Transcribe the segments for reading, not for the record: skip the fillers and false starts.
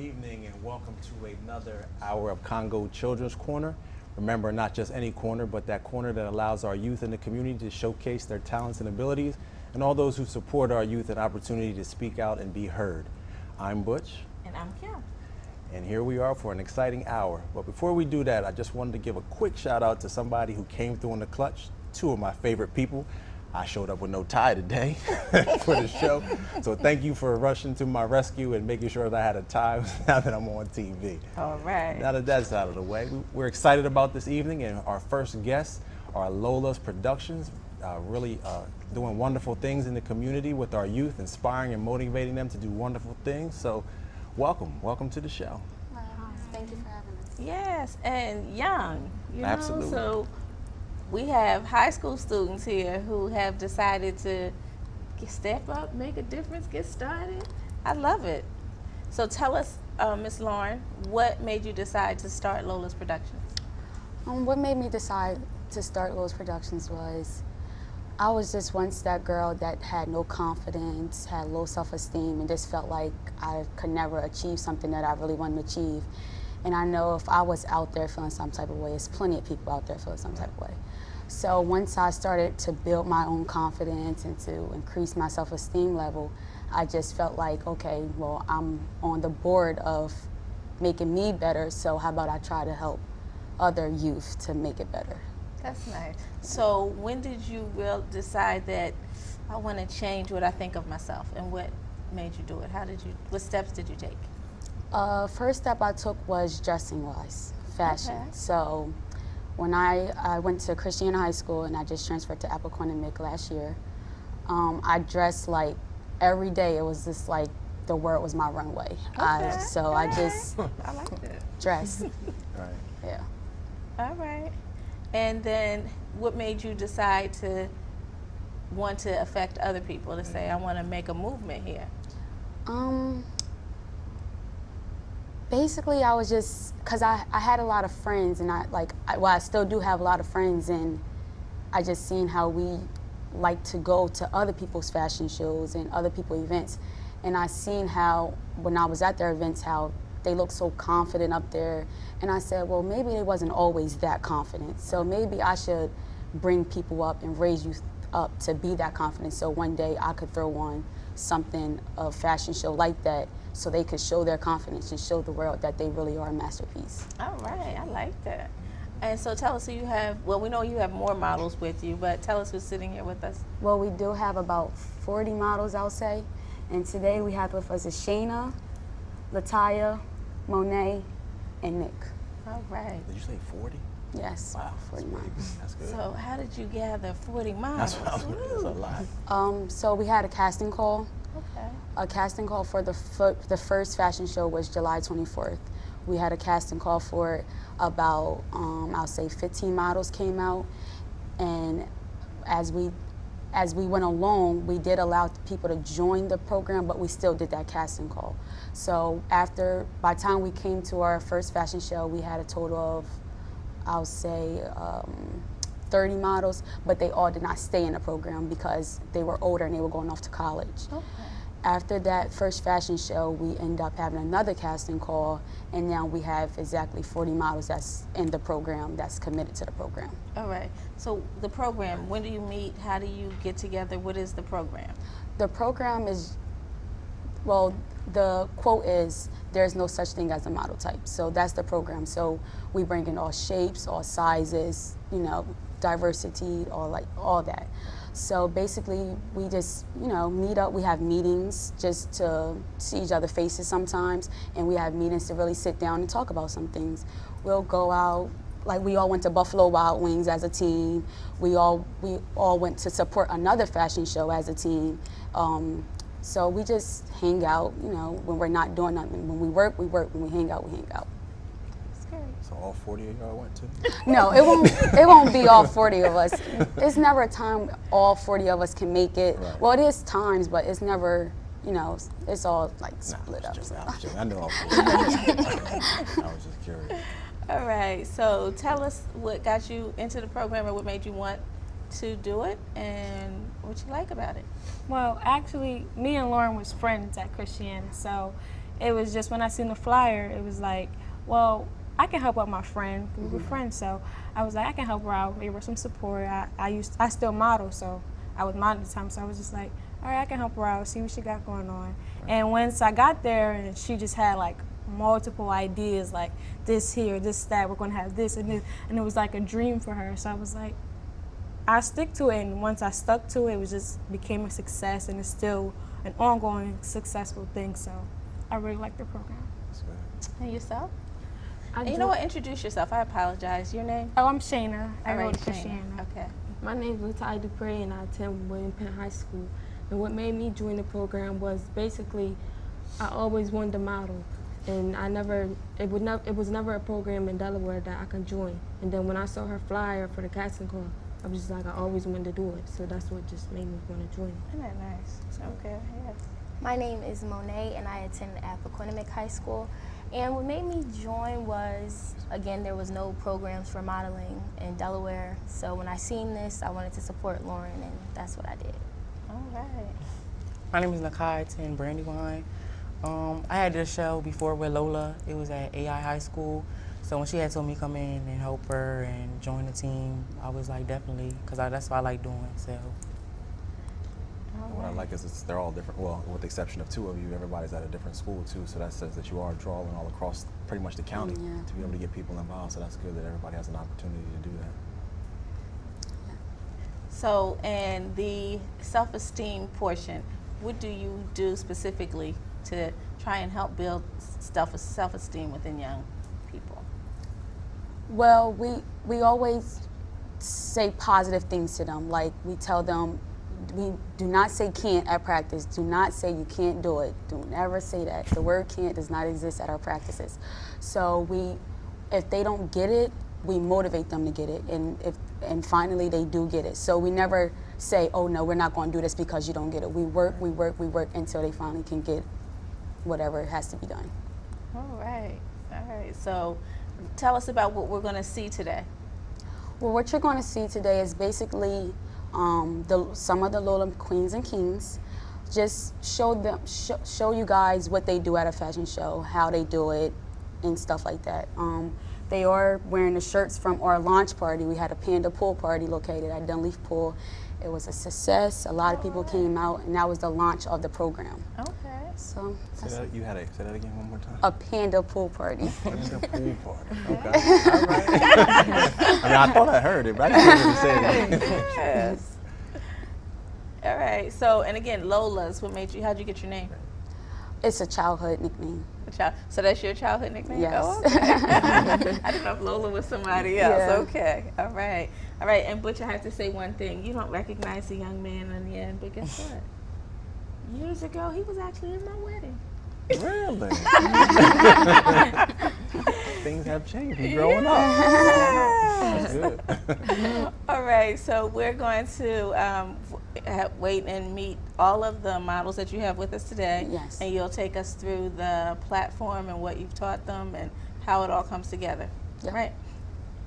evening and welcome to another hour of Congo Children's Corner. Remember, not just any corner, but that corner that allows our youth in the community to showcase their talents and abilities, and all those who support our youth an opportunity to speak out and be heard. I'm Butch. And I'm Kim. And here we are for an exciting hour. But before we do that, I just wanted to give a quick shout out to somebody who came through in the clutch, two of my favorite people. I showed up with no tie today for the show. So thank you for rushing to my rescue and making sure that I had a tie now that I'm on TV. All right. Now that that's out of the way, we're excited about this evening, and our first guests are Lola's Productions, really doing wonderful things in the community with our youth, inspiring and motivating them to do wonderful things. So welcome to the show. Wow, thank you for having us. Yes, and young, you Absolutely. know, so we have high school students here who have decided to step up, make a difference, get started. I love it. So tell us, Miss Lauren, what made you decide to start Lola's Productions? What made me decide to start Lowe's Productions was I was just once that girl that had no confidence, had low self-esteem, and just felt like I could never achieve something that I really wanted to achieve. And I know if I was out there feeling some type of way, there's plenty of people out there feeling some type of way. So once I started to build my own confidence and to increase my self-esteem level, I just felt like, okay, well, I'm on the board of making me better, so how about I try to help other youth to make it better. That's nice. So when did you decide that I want to change what I think of myself, and what made you do it? What steps did you take? First step I took was dressing wise, fashion. Okay. So when I went to Christian High School and I just transferred to Applequin and Mick last year, I dressed like every day. It was just like the world was my runway. Okay. I just I like that. dressed. Right. Yeah. All right. And then what made you decide to want to affect other people, to say, I want to make a movement here? Basically, I was just, because I had a lot of friends, and I still do have a lot of friends, and I just seen how we like to go to other people's fashion shows and other people's events. And I seen how, when I was at their events, how they look so confident up there. And I said, well, maybe they wasn't always that confident. So maybe I should bring people up and raise you up to be that confident. So one day I could throw on something, a fashion show like that, so they could show their confidence and show the world that they really are a masterpiece. All right, I like that. And so tell us who you have. Well, we know you have more models with you, but tell us who's sitting here with us. Well, we do have about 40 models, I'll say. And today we have with us Shayna, Lataya, Monet, and Nick. All right. Did you say 40? Yes, Wow, 40 that's models. That's good. So how did you gather 40 models? That's what I was looking at. That's a lot. So we had a casting call. Okay. A casting call for the first fashion show was July 24th. We had a casting call for it. About, I'll say 15 models came out. And as we went along, we did allow people to join the program, but we still did that casting call. So by the time we came to our first fashion show, we had a total of, I'll say, 30 models, but they all did not stay in the program because they were older and they were going off to college. Okay. After that first fashion show, we ended up having another casting call, and now we have exactly 40 models that's in the program, that's committed to the program. All right. So the program, when do you meet? How do you get together? What is the program? The program is, well, the quote is, there's no such thing as a model type. So that's the program. So we bring in all shapes, all sizes, you know, diversity, all that. So basically, we just, meet up. We have meetings just to see each other's faces sometimes, and we have meetings to really sit down and talk about some things. We'll go out, like we all went to Buffalo Wild Wings as a team. We all went to support another fashion show as a team. So we just hang out, when we're not doing nothing. When we work, we work. When we hang out, we hang out. So all 40 of y'all went to? No, it won't be all 40 of us. It's never a time all 40 of us can make it. Right. Well, it is times, but it's never, it's all like split up. So. I know all 40. I was just curious. All right. So tell us what got you into the program and what made you want to do it and what you like about it. Well, actually, me and Lauren was friends at Christiana, so it was just when I seen the flyer, it was like, well, I can help out my friend. We were friends, so I was like, I can help her out, give her some support. I still model, so I was modeling at the time, so I was just like, all right, I can help her out, see what she got going on. And once I got there, and she just had like multiple ideas, like this here, this that, we're gonna have this and this, and it was like a dream for her. So I was like, I stick to it, and once I stuck to it, it was just became a success, and it's still an ongoing successful thing. So I really like the program. That's good. And yourself? I And you know what? Introduce yourself. I apologize. Your name? Oh, I'm Shayna. I All wrote right, it for Shayna. Shayna. Okay. My name is Latai Dupre, and I attend William Penn High School. And what made me join the program was basically I always wanted to model, and it was never a program in Delaware that I could join. And then when I saw her flyer for the casting call, I was just like, I always wanted to do it. So that's what just made me want to join. Isn't that nice? Okay. Yes. My name is Monet, and I attend Appoquinimink High School. And what made me join was, again, there was no programs for modeling in Delaware. So when I seen this, I wanted to support Lauren, and that's what I did. All right. My name is Nakai, I attend Brandywine. I had this show before with Lola. It was at AI High School. So when she had told me come in and help her and join the team, I was like, definitely, because that's what I like doing. So. What I like is they're all different. Well, with the exception of two of you, everybody's at a different school too. So that says that you are drawing all across pretty much the county to be able to get people involved. So that's good that everybody has an opportunity to do that. So, and the self-esteem portion, what do you do specifically to try and help build self-esteem within young people? Well, we always say positive things to them. Like we tell them, we do not say can't at practice. Do not say you can't do it. Don't ever say that. The word can't does not exist at our practices. So if they don't get it, we motivate them to get it. And finally they do get it. So we never say, oh no, we're not going to do this because you don't get it. We work until they finally can get whatever has to be done. All right. So tell us about what we're going to see today. Well, what you're going to see today is basically some of the Lola Queens and Kings. Just show you guys what they do at a fashion show, how they do it, and stuff like that. They are wearing the shirts from our launch party. We had a Panda pool party located at Dunleaf Pool. It was a success. A lot of people came out, and that was the launch of the program. Okay. So Say that again one more time. a Panda pool party. Panda pool party. Okay. All right. I mean, I thought I heard it, but I didn't really say it again. Yes. All right. So, and again, Lola's. How'd you get your name? It's a childhood nickname. So that's your childhood nickname? Yes. Oh, okay. I didn't know if Lola was somebody else. Yeah. Okay. All right. And Butch, I have to say one thing. You don't recognize the young man on the end, but guess what? Years ago, he was actually in my wedding. Really? Things have changed. We're growing up. That's good. All right, so we're going to wait and meet all of the models that you have with us today. Yes. And you'll take us through the platform and what you've taught them and how it all comes together. Yep. Right?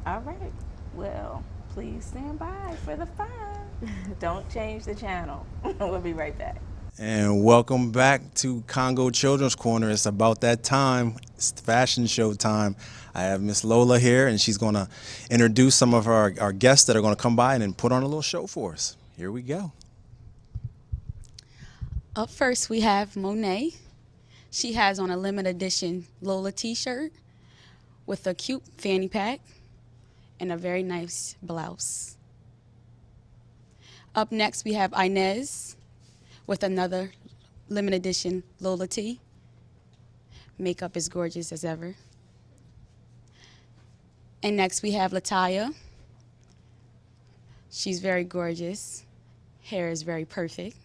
All right. Well, please stand by for the fun. Don't change the channel. We'll be right back. And welcome back to Congo Children's Corner. It's about that time. It's fashion show time. I have Miss Lola here, and she's going to introduce some of our guests that are going to come by and put on a little show for us. Here we go. Up first, we have Monet. She has on a limited edition Lola t-shirt with a cute fanny pack and a very nice blouse. Up next, we have Inez with another limited edition Lola tee. Makeup is gorgeous as ever. And next we have Lataya. She's very gorgeous. Hair is very perfect.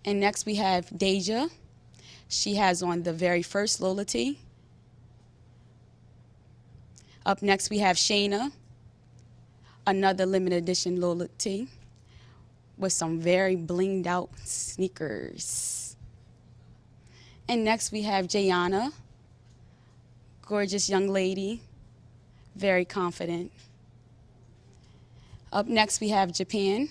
And next we have Deja. She has on the very first Lola tee. Up next we have Shayna, another limited edition Lola tee with some very blinged out sneakers. And next we have Jayana, gorgeous young lady, very confident. Up next we have Japan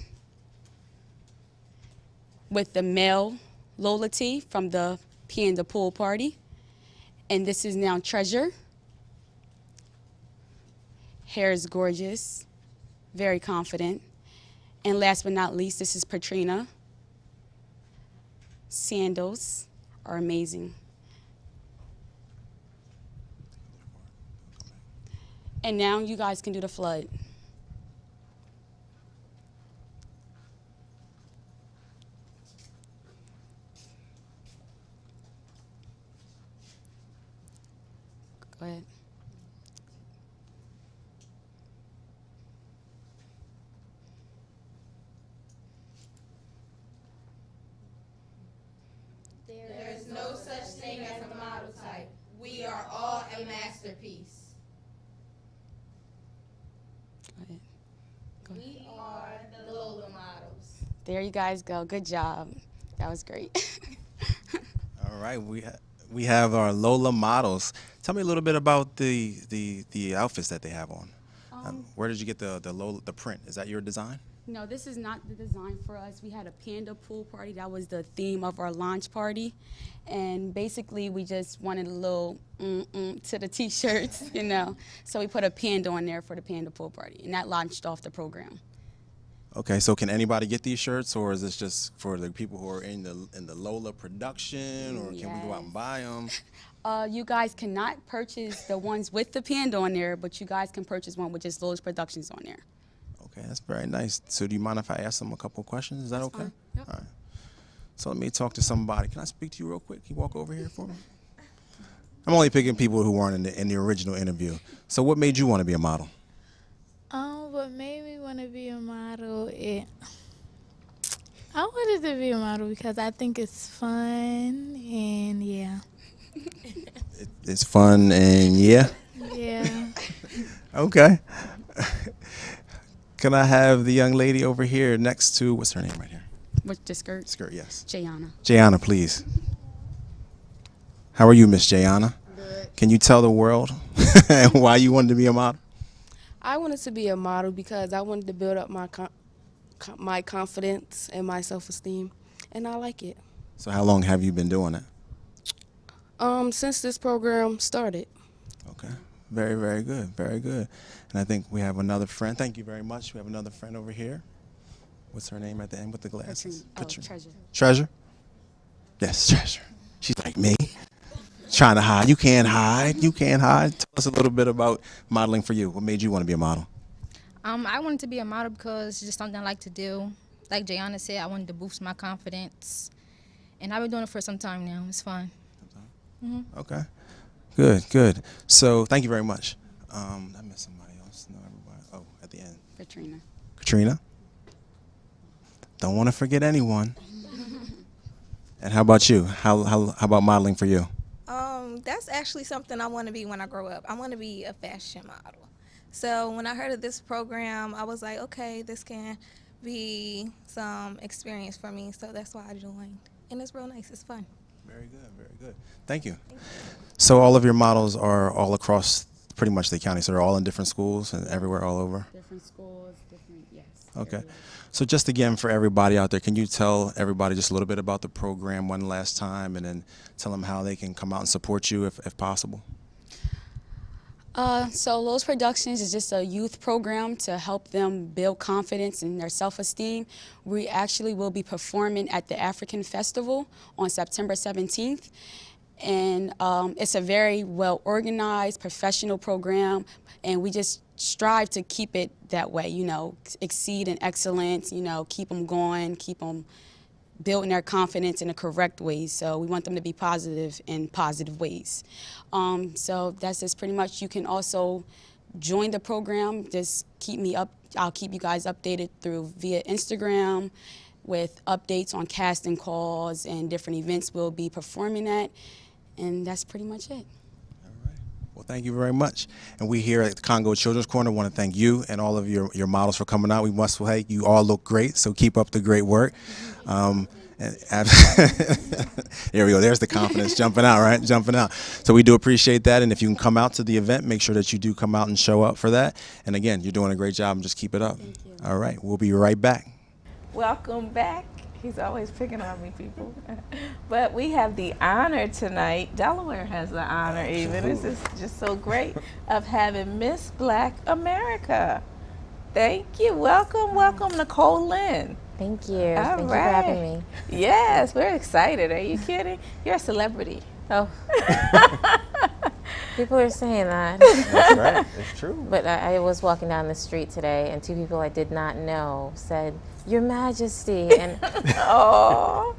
with the male Lola tee from the Panda Pool Party. And this is now Treasure. Hair is gorgeous, very confident. And last but not least, this is Patrina. Sandals are amazing. And now you guys can do the flood. Go ahead. There is no such thing as a model type. We are all a masterpiece. Go ahead. Go ahead. We are the Lola models. There you guys go. Good job. That was great. All right, we have our Lola models. Tell me a little bit about the outfits that they have on. Where did you get the Lola, the print? Is that your design? No, this is not the design for us. We had a panda pool party. That was the theme of our launch party. And basically, we just wanted a little to the T-shirts, you know. So we put a panda on there for the panda pool party. And that launched off the program. Okay, so can anybody get these shirts, or is this just for the people who are in the Lola production, or can we go out and buy them? You guys cannot purchase the ones with the panda on there, but you guys can purchase one with just Lola's Productions on there. Okay, that's very nice. So do you mind if I ask them a couple of questions? Is that okay? fine. Yep. All right. So let me talk to somebody. Can I speak to you real quick? Can you walk over here for me? I'm only picking people who weren't in the original interview. So what made you want to be a model? What made me want to be a model, I wanted to be a model because I think it's fun and yeah. It's fun and yeah? Yeah. Okay. Can I have the young lady over here next to, what's her name right here? With the skirt? Skirt, yes. Jayana. Jayana, please. How are you, Miss Jayana? Good. Can you tell the world why you wanted to be a model? I wanted to be a model because I wanted to build up my confidence and my self-esteem, and I like it. So how long have you been doing it? Since this program started. Okay. Very, very good. Very good. And I think we have another friend. Thank you very much. We have another friend over here. What's her name at the end with the glasses? Treasure. Treasure? Yes, Treasure. She's like me. Trying to hide. You can't hide. You can't hide. Tell us a little bit about modeling for you. What made you want to be a model? I wanted to be a model because it's just something I like to do. Like Jayana said, I wanted to boost my confidence. And I've been doing it for some time now. It's fun. Okay. Good, good. So thank you very much. I missed somebody else. No, everybody. Oh, at the end. Katrina. Katrina? Don't want to forget anyone. And how about you? How about modeling for you? That's actually something I want to be when I grow up. I want to be a fashion model. So when I heard of this program, I was like, okay, this can be some experience for me. So that's why I joined. And it's real nice. It's fun. Very good, very good. Thank you. So all of your models are all across pretty much the county. So they're all in different schools and everywhere all over? Different schools, different, yes. Okay. So just again, for everybody out there, can you tell everybody just a little bit about the program one last time, and then tell them how they can come out and support you if possible? So Lowe's Productions is just a youth program to help them build confidence and their self-esteem. We actually will be performing at the African Festival on September 17th. And it's a very well-organized, professional program, and we just strive to keep it that way, you know, exceed in excellence, you know, keep them going, keep them building their confidence in the correct ways. So we want them to be positive in positive ways. So that's just pretty much. You can also join the program. Just keep me up. I'll keep you guys updated via Instagram with updates on casting calls and different events we'll be performing at. And that's pretty much it. Well, thank you very much. And we here at the Congo Children's Corner want to thank you and all of your models for coming out. We must say you all look great, so keep up the great work. There we go. There's the confidence jumping out, right? Jumping out. So we do appreciate that. And if you can come out to the event, make sure that you do come out and show up for that. And again, you're doing a great job, and just keep it up. Thank you. All right. We'll be right back. Welcome back. He's always picking on me, people. But we have the honor tonight. Delaware has the honor even. This is just so great of having Miss Black America. Thank you. Welcome, welcome, Nicole Lynn. Thank you. All Thank you for having me. Yes, we're excited. Are you kidding? You're a celebrity. Oh. People are saying that. That's right. It's true. But I was walking down the street today, and two people I did not know said, "Your Majesty," and Oh,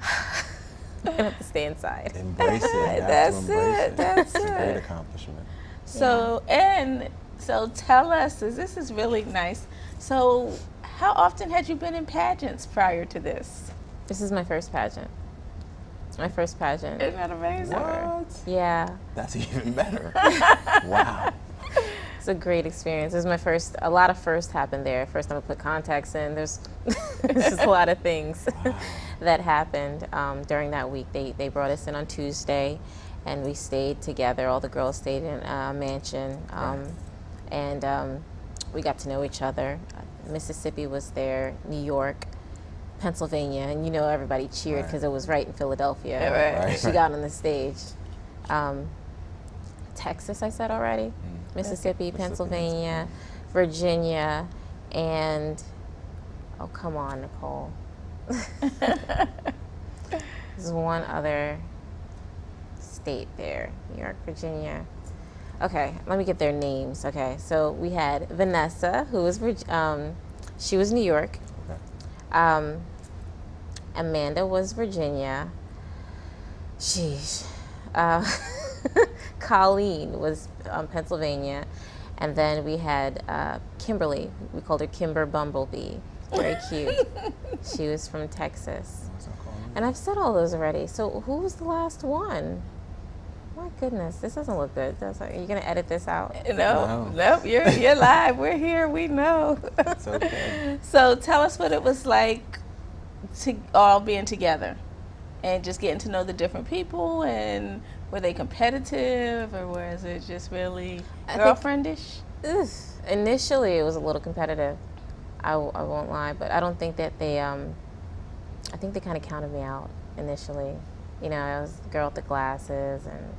I have to stay inside. Embrace it. You have That's to embrace it. That's It's a great it. accomplishment. So tell us, this is really nice. So how often had you been in pageants prior to this? This is my first pageant. My first pageant. Isn't that amazing? What? Yeah. That's even better. Wow. It's a great experience. It was my first. A lot of firsts happened there. First time I put contacts in. There's just a lot of things that happened during that week. They brought us in on Tuesday, and we stayed together. All the girls stayed in a mansion, and we got to know each other. Mississippi was there, New York, Pennsylvania, and you know everybody cheered because it was right in Philadelphia. Right. She got on the stage. Texas, I said already. Mississippi, Pennsylvania, Virginia, and oh, come on, Nicole. There's one other state there, New York, Virginia. Okay, let me get their names. Okay, so we had Vanessa, who was, she was New York. Okay. Amanda was Virginia. Sheesh. Colleen was Pennsylvania. And then we had Kimberly. We called her Kimber Bumblebee. Very cute. She was from Texas. And I've said all those already. So who was the last one? My goodness, this doesn't look good. Are you going to edit this out? No. Nope, you're live. We're here. We know. It's okay. So tell us what it was like to all being together and just getting to know the different people. And were they competitive, or was it just really girlfriendish? Initially, it was a little competitive. I won't lie, but I don't think that they. I think they kind of counted me out initially. You know, I was the girl with the glasses, and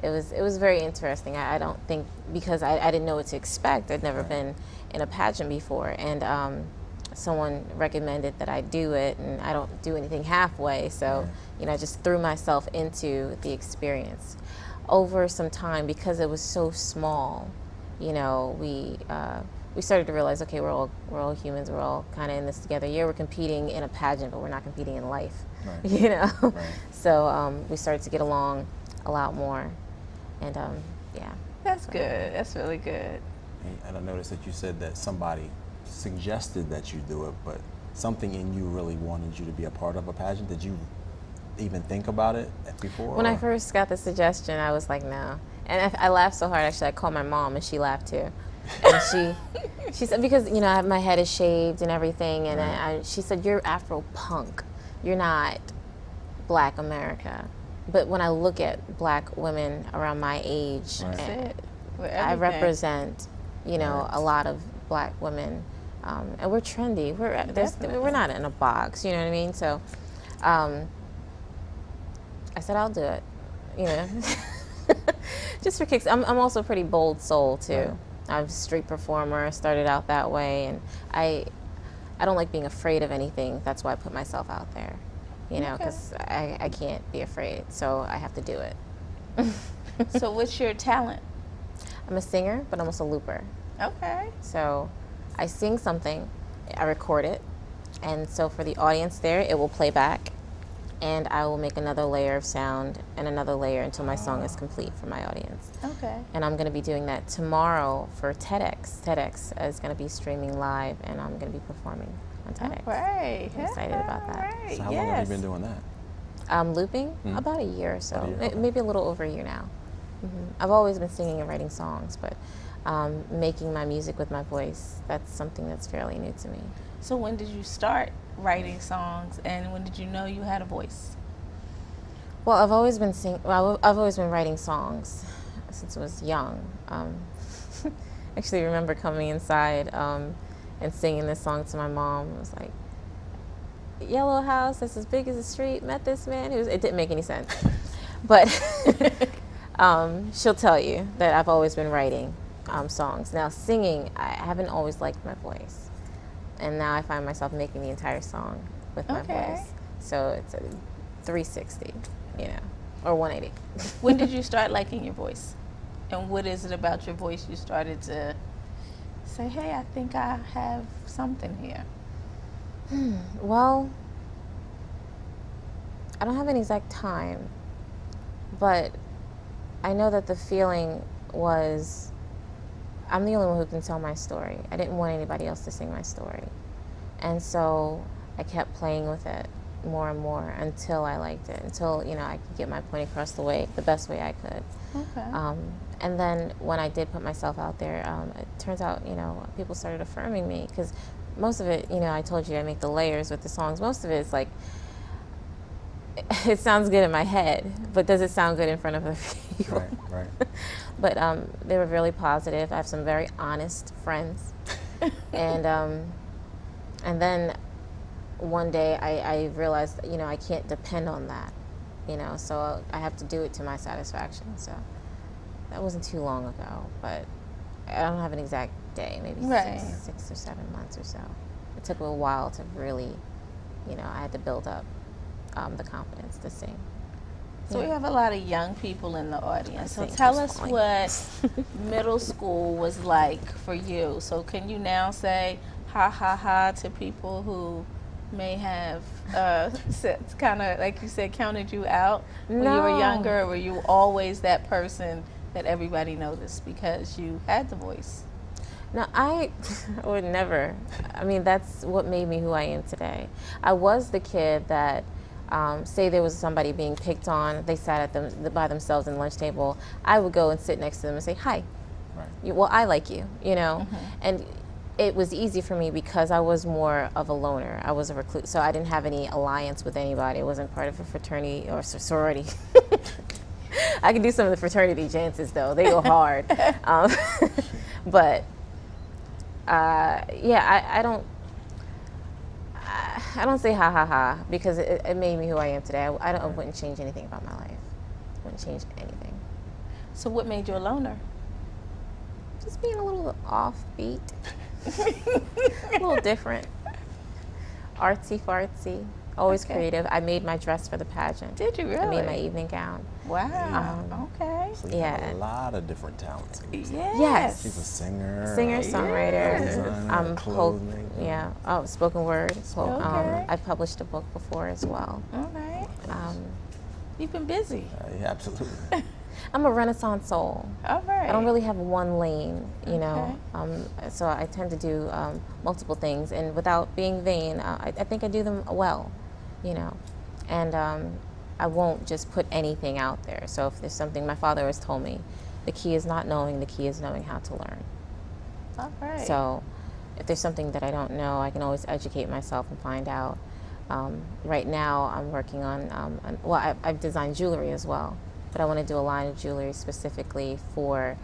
it was very interesting. I don't think, because I didn't know what to expect. I'd never been in a pageant before, and someone recommended that I do it, and I don't do anything halfway. So, you know, I just threw myself into the experience. Over some time, because it was so small, you know, we started to realize, okay, we're all humans. We're all kind of in this together. Yeah, we're competing in a pageant, but we're not competing in life. Right. You know. Right. So we started to get along a lot more, and yeah. That's good. That's really good. And I noticed that you said that somebody suggested that you do it, but something in you really wanted you to be a part of a pageant. Did you even think about it before? When I first got the suggestion, I was like, no. And I laughed so hard, actually, I called my mom, and she laughed too. And she said, because, you know, my head is shaved and everything, and she said, you're Afro punk. You're not Black America. But when I look at Black women around my age, I represent, you know, a lot of Black women, and we're trendy. We're not in a box, you know what I mean? So I said, I'll do it, you know. Just for kicks. I'm also a pretty bold soul too. Right. I'm a street performer. I started out that way, and I don't like being afraid of anything. That's why I put myself out there, you know, because I can't be afraid, so I have to do it. So what's your talent? I'm a singer, but I'm also a looper. Okay. So I sing something, I record it, and so for the audience there, it will play back, and I will make another layer of sound and another layer until my song is complete for my audience. Okay. And I'm going to be doing that tomorrow for TEDx. TEDx is going to be streaming live, and I'm going to be performing on TEDx. Right. I'm excited about that. Right. So how long have you been doing that? Looping? About a year or so. Maybe a little over a year now. I've always been singing and writing songs, but making my music with my voice, that's something that's fairly new to me. So when did you start writing songs, and when did you know you had a voice? Well, I've always been I've always been writing songs since I was young. Actually, remember coming inside and singing this song to my mom. It was like, yellow house that's as big as the street, met this man. It didn't make any sense. But she'll tell you that I've always been writing songs. Now, singing, I haven't always liked my voice. And now I find myself making the entire song with my voice. So it's a 360, you know, or 180. When did you start liking your voice? And what is it about your voice you started to say, hey, I think I have something here? Well, I don't have an exact time, but I know that the feeling was, I'm the only one who can tell my story. I didn't want anybody else to sing my story. And so I kept playing with it more and more until I liked it, until, you know, I could get my point across the best way I could. Okay. And then when I did put myself out there, it turns out, you know, people started affirming me, because most of it, you know, I told you I make the layers with the songs. Most of it is like, it sounds good in my head, but does it sound good in front of other people? Right. But they were really positive. I have some very honest friends. And then one day I realized, you know, I can't depend on that, you know, so I have to do it to my satisfaction. So that wasn't too long ago, but I don't have an exact day, maybe six or 7 months or so. It took a while to really, you know, I had to build up the confidence to sing. So we have a lot of young people in the audience. So tell us what middle school was like for you. So can you now say ha ha ha to people who may have kind of, like you said, counted you out when you were younger? Or were you always that person that everybody noticed because you had the voice? No, I would never. I mean, that's what made me who I am today. I was the kid that, say there was somebody being picked on, they sat at them by themselves in the lunch table, I would go and sit next to them and say, hi. Right. Well, I like you, you know? And it was easy for me because I was more of a loner. I was a recluse, so I didn't have any alliance with anybody. I wasn't part of a fraternity or sorority. I can do some of the fraternity dances, though. They go hard. But yeah, I don't say ha ha ha because it made me who I am today. I wouldn't change anything about my life. Wouldn't change anything. So what made you a loner? Just being a little offbeat, a little different, artsy fartsy, always creative. I made my dress for the pageant. Did you really? I made my evening gown. Wow. Okay. So you have a lot of different talents. Yes. She's a singer. Songwriter. Designer, clothing. Yeah. Oh, spoken word. I published a book before as well. All right. You've been busy. Yeah, absolutely. I'm a Renaissance soul. All right. I don't really have one lane, you know. So I tend to do multiple things, and without being vain, I think I do them well, you know. And I won't just put anything out there. So if there's something, my father has told me, the key is not knowing, the key is knowing how to learn. All right. So if there's something that I don't know, I can always educate myself and find out. Right now, I'm working on, I've designed jewelry as well, but I want to do a line of jewelry specifically for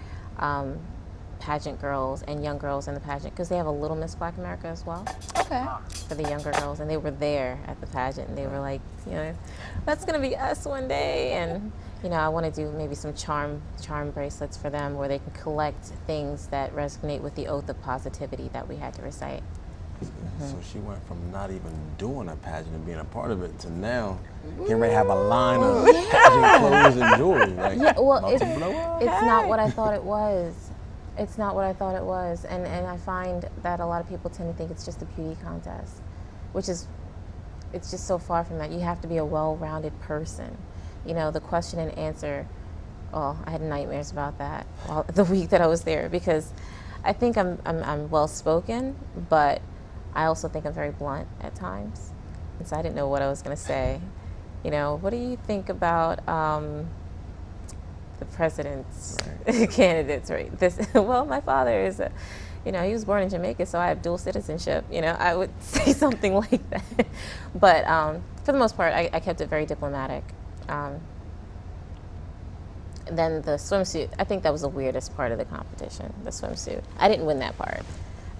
pageant girls and young girls in the pageant, because they have a Little Miss Black America as well. Okay. For the younger girls, and they were there at the pageant, and they were like, you know, that's gonna be us one day. And you know, I want to do maybe some charm bracelets for them, where they can collect things that resonate with the oath of positivity that we had to recite. So she went from not even doing a pageant and being a part of it to now getting ready to have a line of pageant clothes and jewelry. Like, yeah, well, it's it's not what I thought it was. It's not what I thought it was. And I find that a lot of people tend to think it's just a beauty contest, which is, it's just so far from that. You have to be a well-rounded person. You know, the question and answer, well, I had nightmares about that the week that I was there, because I think I'm well-spoken, but I also think I'm very blunt at times. And so I didn't know what I was going to say. You know, what do you think about the president's candidates, right? Well, my father is you know, he was born in Jamaica, so I have dual citizenship. You know, I would say something like that. But for the most part, I kept it very diplomatic. Then the swimsuit, I think that was the weirdest part of the competition, the swimsuit. I didn't win that part,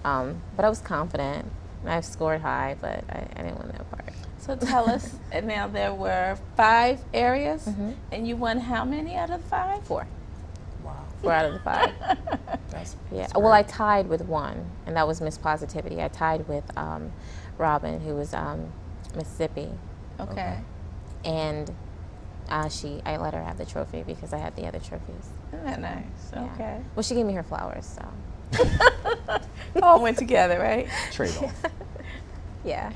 but I was confident. I scored high, but I didn't win that part. So tell us, and now there were 5 areas, Mm-hmm. and you won how many out of the 5? 4. Wow. 4 out of the 5. That's Yeah. that's Well, I great. tied with one, and that was Miss Positivity. I tied with Robin, who was Mississippi, Okay. and I let her have the trophy because I had the other trophies. Isn't that nice? Yeah. Okay. Well, she gave me her flowers, so All went together, right? Trade-off. yeah.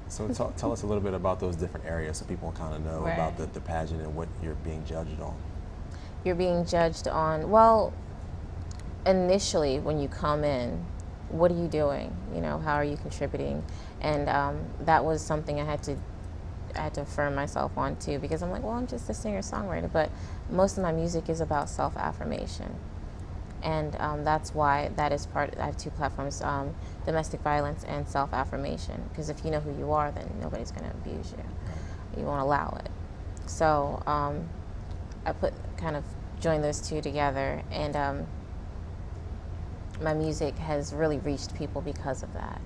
So tell us a little bit about those different areas so people kind of know about Right. the pageant and what you're being judged on. You're being judged on, well, initially when you come in, what are you doing? You know, how are you contributing? And that was something I had to affirm myself on too, because I'm like, well, I'm just a singer-songwriter, but most of my music is about self-affirmation. And that's why that is part, I have 2 platforms, domestic violence and self-affirmation, because if you know who you are, then nobody's gonna abuse you. You won't allow it. So I kind of joined those 2 together, and my music has really reached people because of that.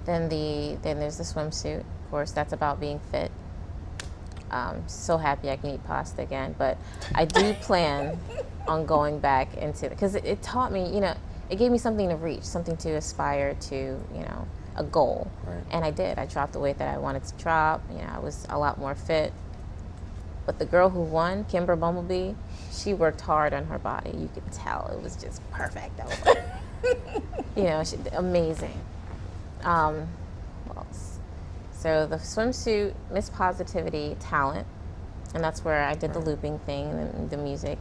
Then there's the swimsuit, of course, that's about being fit. So happy I can eat pasta again, but I do plan on going back into, because it taught me, you know, it gave me something to reach, something to aspire to, you know, a goal. Right. And I did. I dropped the weight that I wanted to drop. You know, I was a lot more fit. But the girl who won, Kimber Bumblebee, she worked hard on her body. You could tell it was just perfect. I was like, you know, amazing. What else? So the swimsuit, Miss Positivity, talent, and that's where I did the looping thing and the music.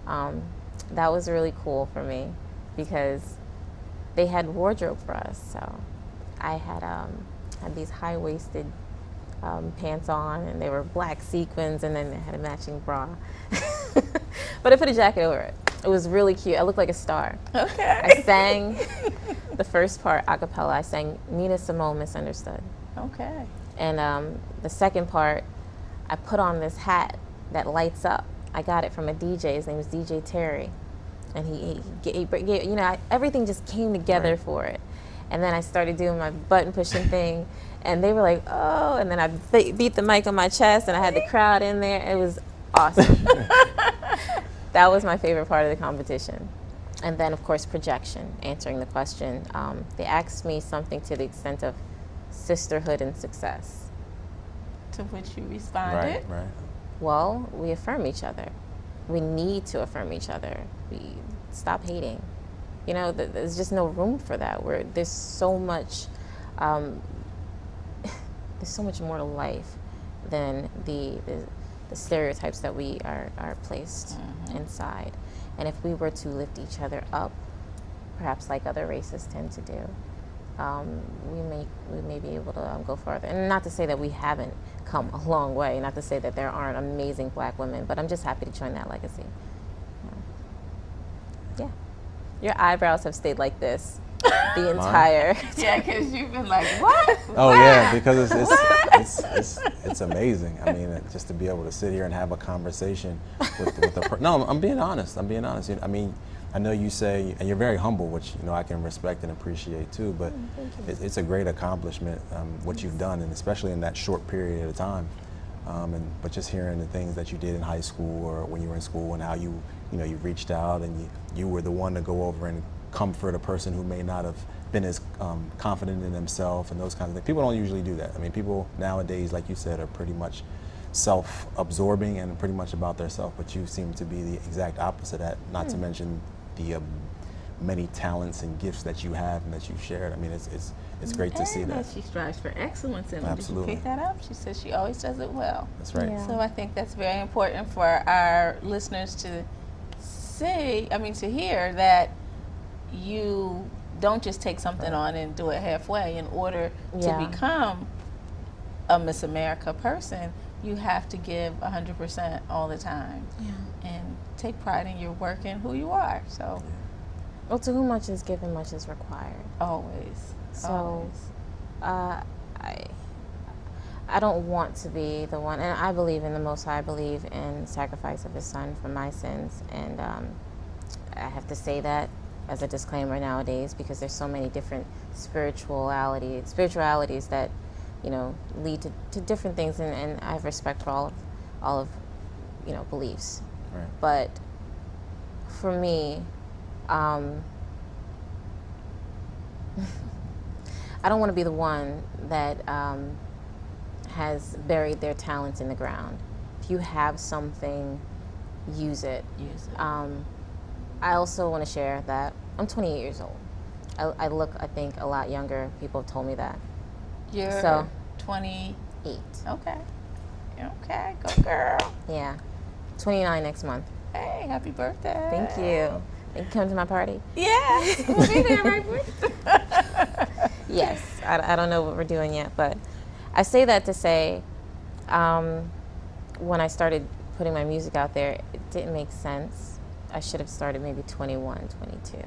That was really cool for me because they had wardrobe for us. So I had these high-waisted pants on, and they were black sequins, and then they had a matching bra. But I put a jacket over it. It was really cute. I looked like a star. Okay. I sang the first part a cappella. I sang Nina Simone, Misunderstood. Okay. And the second part, I put on this hat that lights up. I got it from a DJ. His name is DJ Terry. And he gave, you know, everything just came together for it. And then I started doing my button pushing thing. And they were like, oh. And then I beat the mic on my chest, and I had the crowd in there. It was awesome. That was my favorite part of the competition. And then, of course, projection, answering the question. They asked me something to the extent of sisterhood and success. To which you responded. Right. Well, we affirm each other. We need to affirm each other. We stop hating. You know, there's just no room for that. There's so much more to life than the stereotypes that we are placed inside. And if we were to lift each other up, perhaps like other races tend to do, we may be able to go farther. And not to say that we haven't come a long way, not to say that there aren't amazing black women, but I'm just happy to join that legacy. Yeah. Your eyebrows have stayed like this the entire Yeah, because you've been like, what? Oh yeah, because it's amazing. I mean, just to be able to sit here and have a conversation with the no, I'm being honest. I'm being honest. I mean, I know you say, and you're very humble, which I can respect and appreciate too. But it's a great accomplishment what you've done, and especially in that short period of time. But just hearing the things that you did in high school or when you were in school, and how you reached out and you were the one to go over and comfort a person who may not have been as confident in themselves and those kinds of things. People don't usually do that. I mean, people nowadays, like you said, are pretty much self-absorbing and pretty much about themselves, but you seem to be the exact opposite of that, not to mention the many talents and gifts that you have and that you've shared. I mean, it's great to see that. She strives for excellence in it. Absolutely. Did you pick that up? She says she always does it well. That's right. Yeah. So I think that's very important for our listeners to to hear that you don't just take something on and do it halfway. In order Yeah. to become a Miss America person, you have to give 100% all the time. Yeah. And take pride in your work and who you are. So Well, to whom much is given, much is required. always. So, I don't want to be the one, and I believe in the Most High. I believe in sacrifice of His Son for my sins, and I have to say that as a disclaimer nowadays because there's so many different spiritualities that lead to different things, and I have respect for all of beliefs. Right. But for me, I don't want to be the one that has buried their talents in the ground. If you have something, use it. I also want to share that I'm 28 years old. I look, I think, a lot younger. People have told me that. You're 28. Okay. Okay, go girl. Yeah. 29 next month. Hey, happy birthday. Thank you. Think you come to my party? Yeah, we'll be there, right? Yes. I don't know what we're doing yet, but I say that to say, when I started putting my music out there, it didn't make sense. I should have started maybe 21, 22.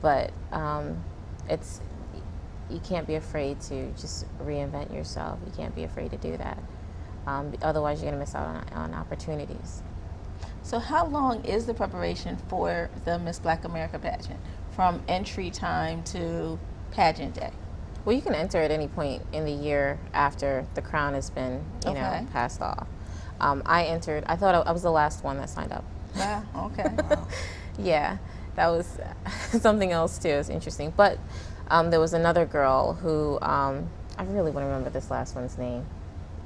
But you can't be afraid to just reinvent yourself. You can't be afraid to do that. Otherwise, you're going to miss out on opportunities. So how long is the preparation for the Miss Black America pageant, from entry time to pageant day? Well, you can enter at any point in the year after the crown has been, passed off. I entered. I thought I was the last one that signed up. Wow. Okay. Wow. Yeah, that was something else too. It's interesting. But there was another girl who I really want to remember this last one's name.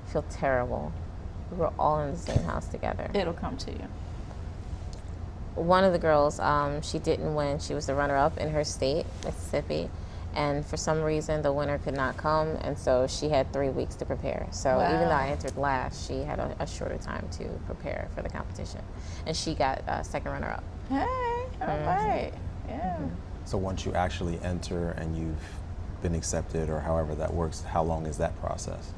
I feel terrible. We were all in the same house together. It'll come to you. One of the girls, she didn't win. She was the runner-up in her state, Mississippi. And for some reason, the winner could not come, and so she had 3 weeks to prepare. So even though I entered last, she had a shorter time to prepare for the competition. And she got second runner-up. Hey, all right. Yeah. So once you actually enter and you've been accepted, or however that works, how long is that process?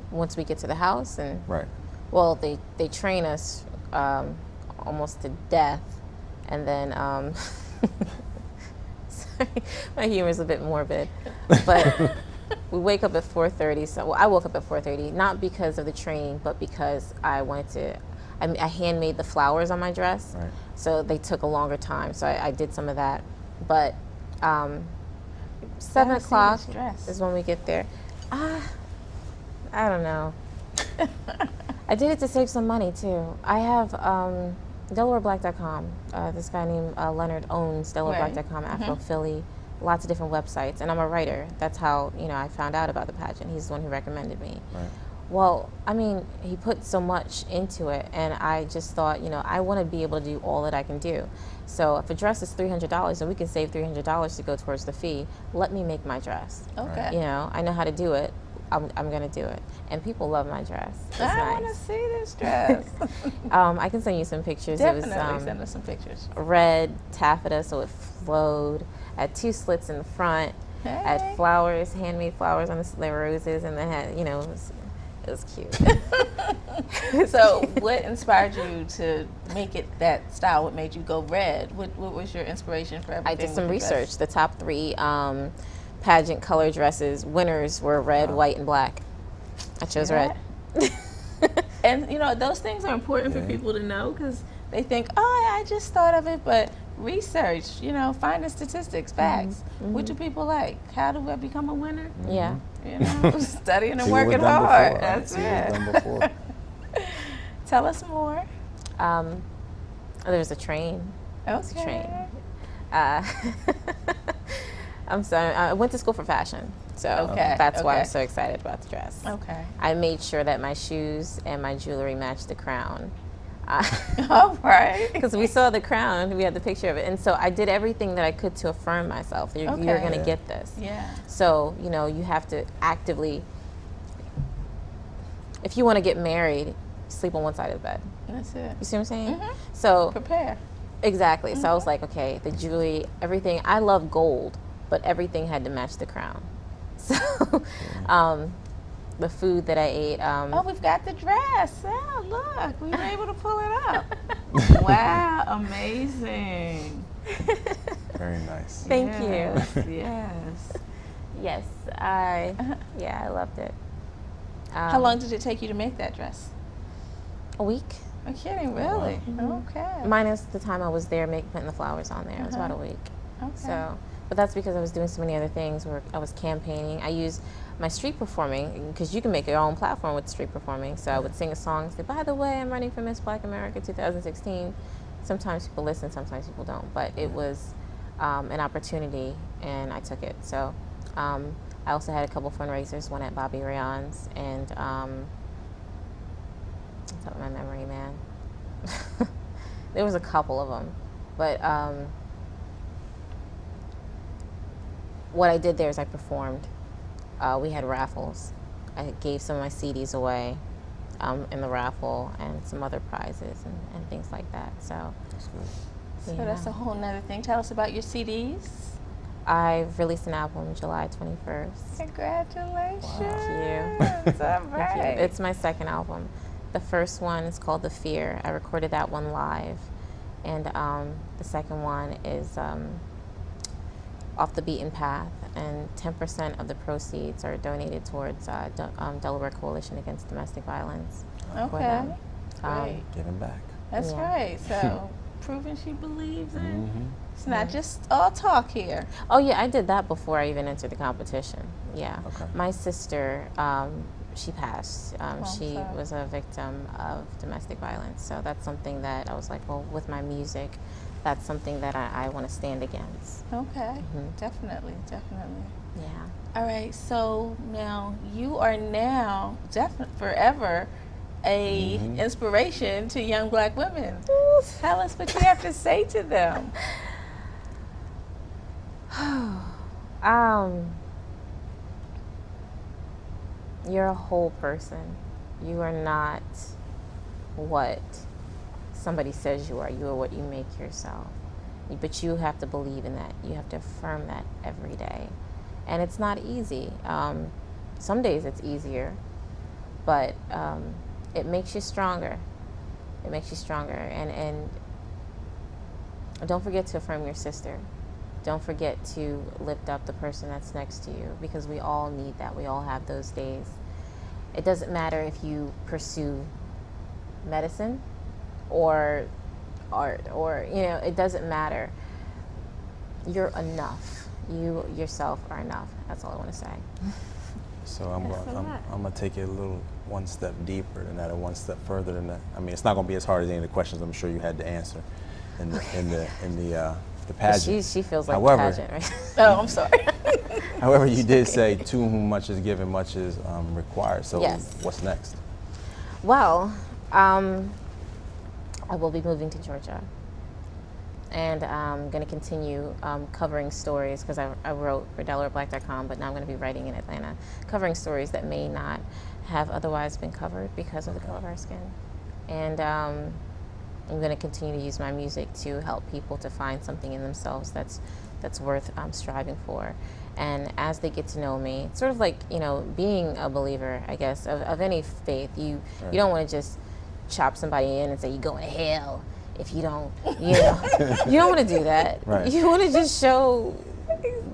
Once we get to the house, and Right. well, they train us almost to death, and then sorry, my humor is a bit morbid, but we wake up at 4:30. So I woke up at 4:30, not because of the training, but because I wanted to. I handmade the flowers on my dress, Right. so they took a longer time. So I did some of that, but 7 o'clock is when we get there. I don't know. I did it to save some money too. I have DelawareBlack.com. This guy named Leonard owns DelawareBlack.com, Afro Philly, lots of different websites, and I'm a writer. That's how I found out about the pageant. He's the one who recommended me. Right. Well, I mean, he put so much into it, and I just thought, I want to be able to do all that I can do. So if a dress is $300 and we can save $300 to go towards the fee, let me make my dress. Okay. I know how to do it. I'm going to do it. And people love my dress. It's I nice. want to see this dress. I can send you some pictures. Definitely It was send us some pictures. red taffeta, so it flowed. Had 2 slits in the front. Hey. Had flowers, handmade flowers on the roses, and they had, it was cute. So what inspired you to make it that style? What made you go red? What was your inspiration for everything? I did some with your research. dress? The top 3 pageant color dresses, winners were red, white, and black. I chose red. And those things are important for people to know, because they think, oh, I just thought of it, but research, find the statistics, facts. What do people like? How do I become a winner? Yeah. Studying and See what was working done hard. before, right? That's See what was done before. it. Tell us more. There was a train. Okay. It's a train. I'm sorry. I went to school for fashion, so that's why I'm so excited about the dress. Okay. I made sure that my shoes and my jewelry matched the crown. All right. Because we saw the crown, we had the picture of it, and so I did everything that I could to affirm myself. You're going to get this. Yeah. So you have to actively. If you want to get married, sleep on one side of the bed. That's it. You see what I'm saying? So Prepare. exactly. So I was like, okay, the jewelry, everything. I love gold, but everything had to match the crown. So the food that I ate. Oh, we've got the dress. Oh, look, we were able to pull it up. Wow, amazing. Very nice. Thank Yes, you. Yes. Yes, I loved it. How long did it take you to make that dress? A week. I'm kidding, really? Okay. Minus the time I was there putting the flowers on there. It was about a week. Okay. So but that's because I was doing so many other things where I was campaigning. I used my street performing, because you can make your own platform with street performing. So I would sing a song, say, by the way, I'm running for Miss Black America 2016. Sometimes people listen, sometimes people don't, but it was an opportunity, and I took it. So I also had a couple fundraisers, one at Bobby Rayon's, and what's up with my memory, man? There was a couple of them, but what I did there is I performed. We had raffles. I gave some of my CDs away in the raffle, and some other prizes and things like that. So That's good. So that's a whole nother thing. Tell us about your CDs. I released an album July 21st. Congratulations. Thank you. All right. It's my second album. The first one is called The Fear. I recorded that one live. And the second one is Off the Beaten Path. And 10% of the proceeds are donated towards Delaware Coalition Against Domestic Violence. Okay. Great. Giving back. That's Yeah. right. So proving she believes in. It's not just all talk here. Oh yeah, I did that before I even entered the competition. Yeah. Okay. My sister, she passed. She sorry. was a victim of domestic violence. So that's something that I was like, well, with my music, that's something that I want to stand against. Okay. Definitely. Yeah. All right. So now you are now forever a inspiration to young Black women. Tell us what you have to say to them. You're a whole person. You are not what somebody says you are. You are what you make yourself. But you have to believe in that. You have to affirm that every day. And it's not easy. Some days it's easier, but it makes you stronger. It makes you stronger. And don't forget to affirm your sister. Don't forget to lift up the person that's next to you, because we all need that. We all have those days. It doesn't matter if you pursue medicine or art, or, you know, it doesn't matter. You're enough. You yourself are enough. That's all I want to say. So I'm gonna take it a little one step deeper than that, or one step further than that. I mean, it's not gonna be as hard as any of the questions I'm sure you had to answer in the pageant. She feels like However, the pageant, right? Oh, I'm sorry. However, you did say, to whom much is given, much is required. So Yes. what's next? Well, I will be moving to Georgia, and I'm going to continue covering stories, because I wrote for DelawareBlack.com, but now I'm going to be writing in Atlanta, covering stories that may not have otherwise been covered because of the color of our skin. And I'm going to continue to use my music to help people to find something in themselves that's worth striving for. And as they get to know me, it's sort of like, you know, being a believer, I guess, of any faith. You don't want to just chop somebody in and say, you're going to hell if you don't, you know. You don't want to do that. Right. You want to just show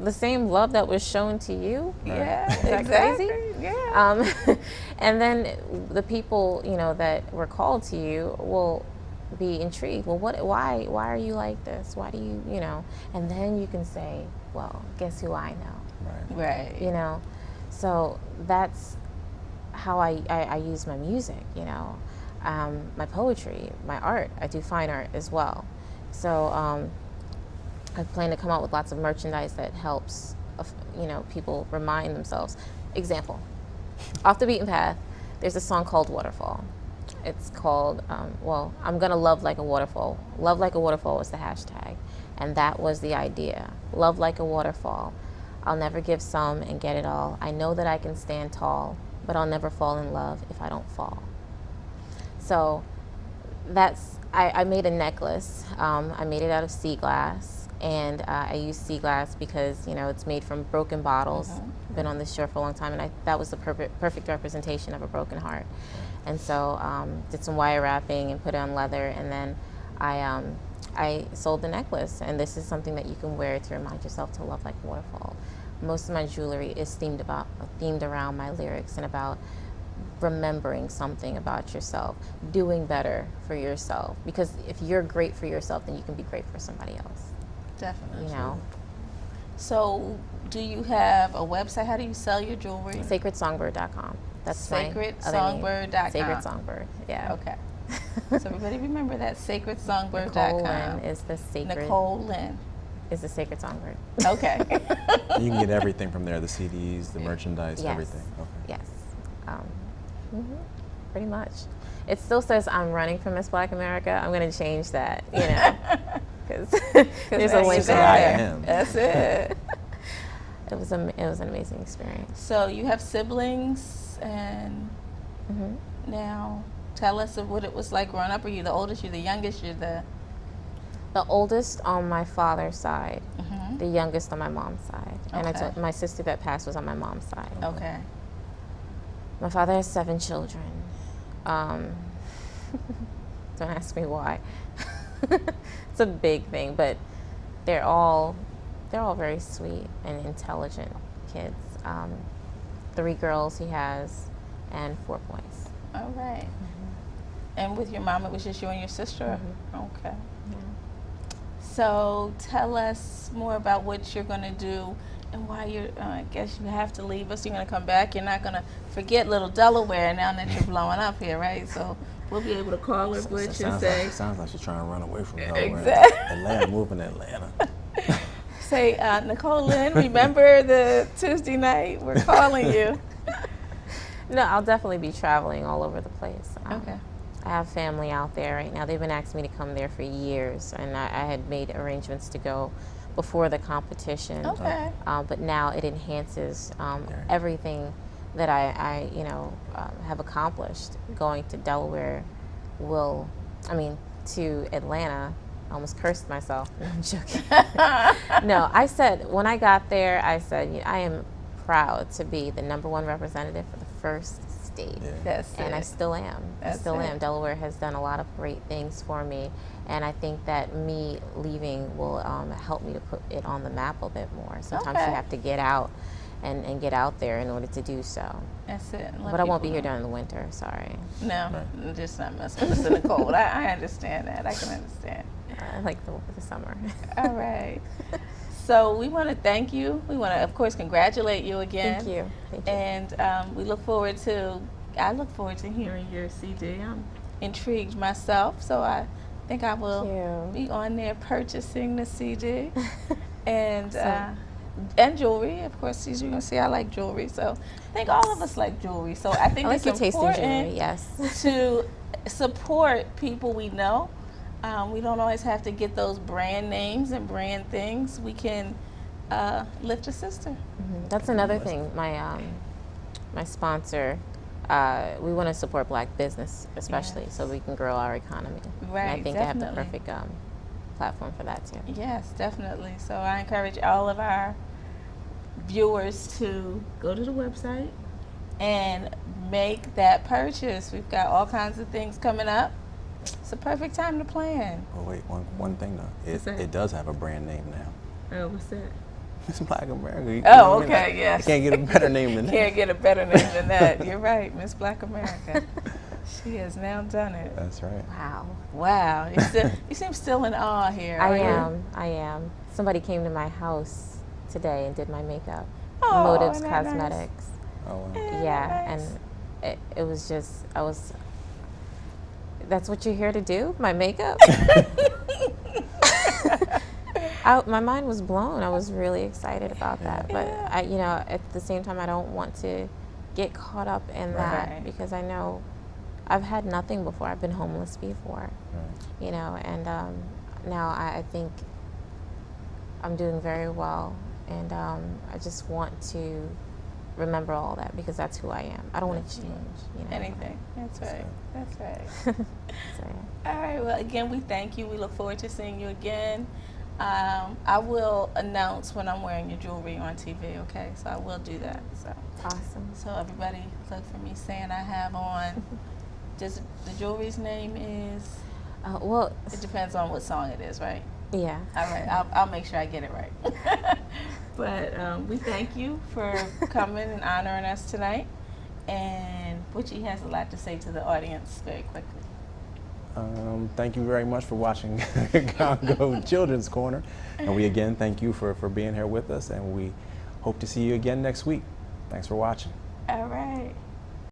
the same love that was shown to you. Yeah, Is that exactly. crazy? Yeah. And then the people, you know, that were called to you will be intrigued. Well, why are you like this? Why do you, you know? And then you can say, well, guess who I know? Right. You know? So that's how I use my music, you know? My poetry, my art. I do fine art as well. So I plan to come out with lots of merchandise that helps, you know, people remind themselves. Example, Off the Beaten Path, there's a song called Waterfall. It's called, well, I'm gonna love like a waterfall. Love like a waterfall was the hashtag. And that was the idea. Love like a waterfall. I'll never give some and get it all. I know that I can stand tall, but I'll never fall in love if I don't fall. So that's, I made a necklace. I made it out of sea glass. And I use sea glass because, you know, it's made from broken bottles. Been on this shore for a long time, and that was the perfect representation of a broken heart. And so did some wire wrapping and put it on leather, and then I sold the necklace. And this is something that you can wear to remind yourself to love like a waterfall. Most of my jewelry is themed around my lyrics and about remembering something about yourself, doing better for yourself. Because if you're great for yourself, then you can be great for somebody else. Definitely. You know. So, do you have a website? How do you sell your jewelry? SacredSongbird.com. That's my other name. SacredSongbird.com. Sacred Songbird. Yeah. Okay. So everybody remember that, SacredSongbird.com. Nicole Lynn is the sacred. Nicole Lynn. Is the Sacred Songbird. Okay. You can get everything from there, the CDs, the merchandise, Yes. everything. Okay. Yes. Pretty much. It still says I'm running for Miss Black America. I'm going to change that, you know, because there's a that's link it. there. I am. That's it. It was an amazing experience. So you have siblings, and now tell us of what it was like growing up. Are you the oldest? You're the youngest? You're the oldest on my father's side, the youngest on my mom's side. And I Okay. told my sister that passed was on my mom's side. Okay. My father has 7 children. Don't ask me why. It's a big thing, but they're all very sweet and intelligent kids. 3 girls he has, and 4 boys. All right. And with your mom, it was just you and your sister? Okay. So tell us more about what you're going to do and why you're, I guess you have to leave us. You're going to come back. You're not going to forget little Delaware now that you're blowing up here, right? So we'll be able to call her, Butch, and say. Sounds like she's trying to run away from Delaware. Exactly. Atlanta, moving to Atlanta. Say, Nicole Lynn, remember the Tuesday night? We're calling you. No, I'll definitely be traveling all over the place. Okay. I have family out there right now. They've been asking me to come there for years, and I had made arrangements to go before the competition. Okay. But now it enhances everything that I have accomplished. Going to Delaware to Atlanta. I almost cursed myself. No, I'm joking. No, I said, when I got there, I said, I am proud to be the #1 representative for the first state. Yeah. That's And it. I still am. That's I still it. am. Delaware has done a lot of great things for me, and I think that me leaving will help me to put it on the map a bit more. Sometimes Okay. you have to get out and get out there in order to do so. That's it. But I won't be here during the winter, sorry. No, I'm just not messing with us in the cold. I understand that. I can understand. I like the summer. All right. So we want to thank you. We want to, of course, congratulate you again. Thank you. Thank you. And I look forward to hearing your CD. I'm intrigued myself, so I think I will Thank be on there purchasing the CD. And So- and jewelry, of course. As you can see, I like jewelry, so I think all of us like jewelry. So I think I like it's your taste in important jewelry, yes. to support people we know. We don't always have to get those brand names and brand things. We can lift a sister. That's another thing. My sponsor, we want to support Black business, especially, so we can grow our economy. Right, And I think I have the definitely. perfect platform for that too. Yes, definitely. So I encourage all of our viewers to go to the website and make that purchase. We've got all kinds of things coming up. It's a perfect time to plan. Oh wait, one thing though. What's that? It does have a brand name now. Oh, what's that? It's Black America. You Oh, know what I mean? okay, yes. You can't get a better name than that. Can't get a better name than that. You're right, Miss Black America. She has now done it. That's right. Wow. Wow. You seem still in awe here. I are you? am. Somebody came to my house today and did my makeup. Oh, Motives isn't that nice? Cosmetics. Oh wow. Yeah, nice. and it was just, that's what you're here to do? My makeup? My mind was blown. I was really excited about that. But at the same time, I don't want to get caught up in that Right. because I know I've had nothing before. I've been homeless before, Right. and now I think I'm doing very well. And I just want to remember all that because that's who I am. I don't want to change. Anything. That's right. That's right. So, yeah. All right. Well, again, we thank you. We look forward to seeing you again. I will announce when I'm wearing your jewelry on TV, okay? So I will do that. Awesome. So everybody look for me saying I have on. Just the jewelry's name is? Well, It depends on what song it is, right? yeah. All right. I'll make sure I get it right. But we thank you for coming and honoring us tonight. And Butchie has a lot to say to the audience very quickly. thank you very much for watching Congo Children's Corner. And we again thank you for being here with us, and we hope to see you again next week. Thanks for watching.